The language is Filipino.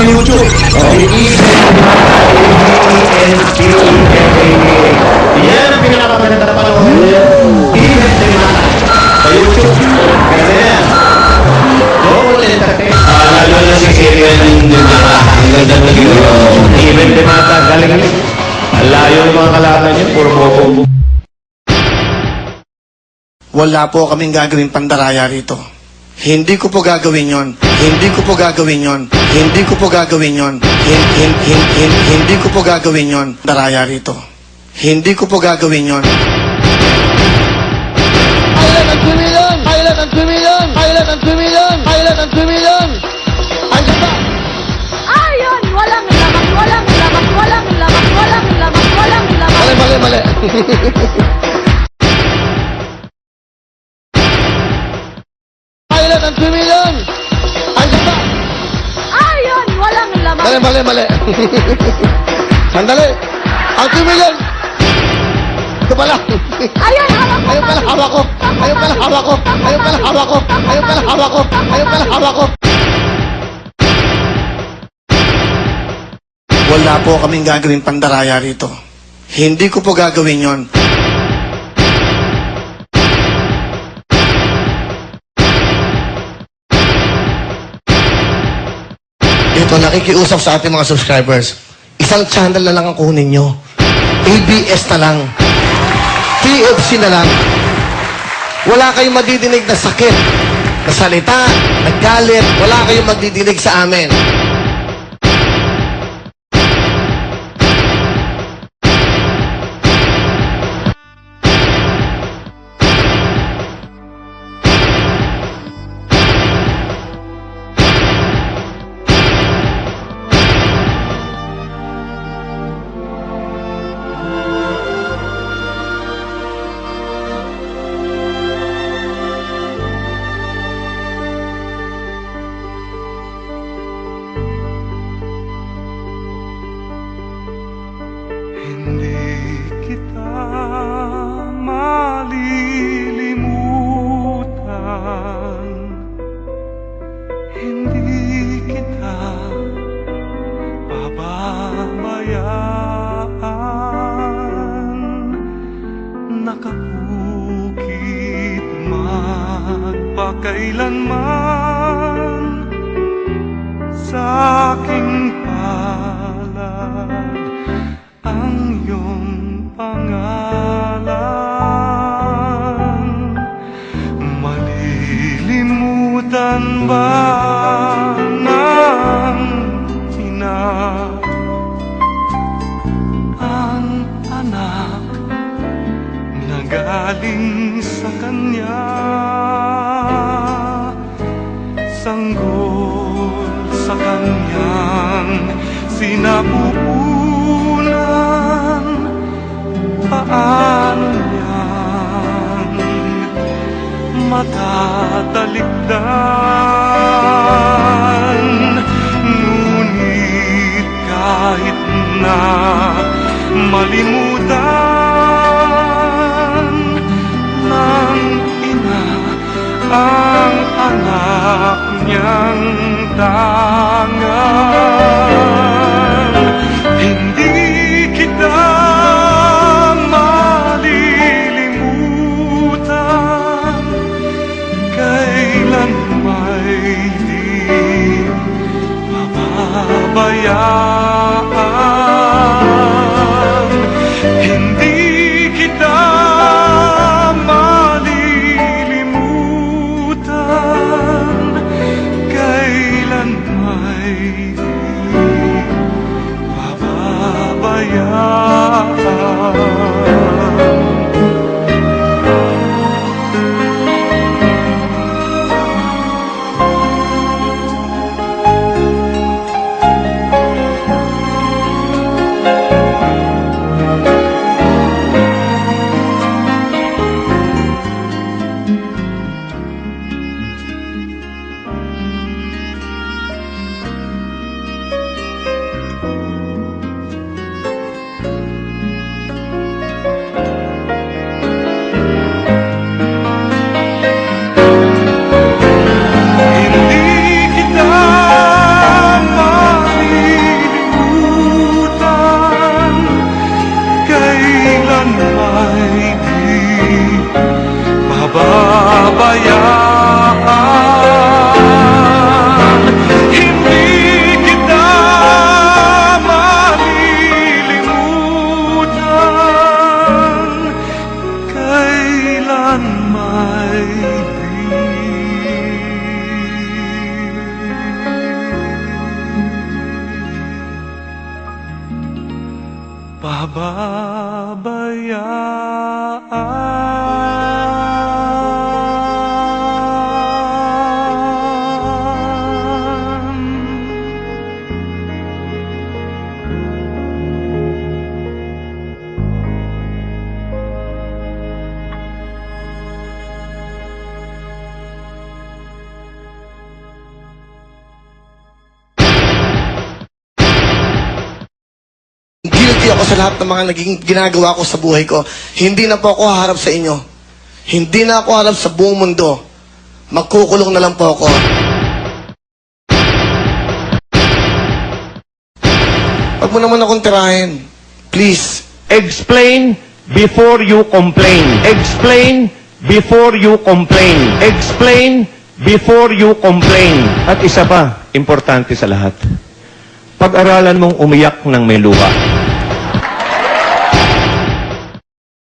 YouTube. Yan ang pinakamaganda na panahon. Even Trimata. Sa YouTube. Kasi yan. Double entertainment. Lalo na si Kirian ng Dimata. Ang ganda na gino. Even Trimata. Galing-galing. Ang layo ng mga kalaban niyo. Puro bobo. Wala po kaming gagawing pandaraya rito. Hindi ko po gagawin yon. Hindi ko po gagawin yon. Hindi ko po gagawin yon. Hindi ko po gagawin yon. Daraya rito. Hindi ko po gagawin yon. Pilot ang 2 million! Pilot ang 2 million! Pilot ang 2 million! Pilot ang 2 million! Andiyan ba? Ayun! Walang laman, walang laman, walang laman, walang laman, walang laman. Mali, mali, mali. Pilot ang 2 million! Andiyan ba? Ayun! Walang laman. Mali, mali, mali. Sandali. Ang 2 million! Ito pala. Ayun! Hawak mo. Ayun pala hawak ko. Ayun pala hawak ko. Ayun pala hawak ko. Ayun pala hawak ko. Ayun pala hawak ko. Wala po kaming gagawing pandaraya rito. Hindi ko po gagawin yon. Ito, nakikiusap sa ating mga subscribers. Isang channel na lang ang kunin nyo. ABS na lang. TFC na lang. Wala kayong madidinig na sakit, na salita, naggalit. Wala kayong magdidinig sa amin. Hindi kita malilimutan. Hindi kita pababayaan. Nakabukit magpakailanman sa aking palad ang iyong pangalan. Malilimutan ba ng ina ang anak na galing sa kanya? Sanggol sa kanyang sinapupunan. Paano niyan matatalikdan? Ngunit kahit na malimutan ng ina ang anak niyang tangan, hindi kita malilimutan. Kailan may di mapapabayaan. Hindi kita malilimutan. Kailan may di mapapabayaan. pababayaan. Guilty ako sa lahat ng mga naging ginagawa ko sa buhay ko. Hindi na po ako haharap sa inyo. Hindi na ako harap sa buong mundo. Magkukulong na lang po ako. Huwag mo naman akong tirahin. Please. Explain before you complain. Explain before you complain. Explain before you complain. At isa pa, importante sa lahat. Pag-aralan mong umiyak ng may luha.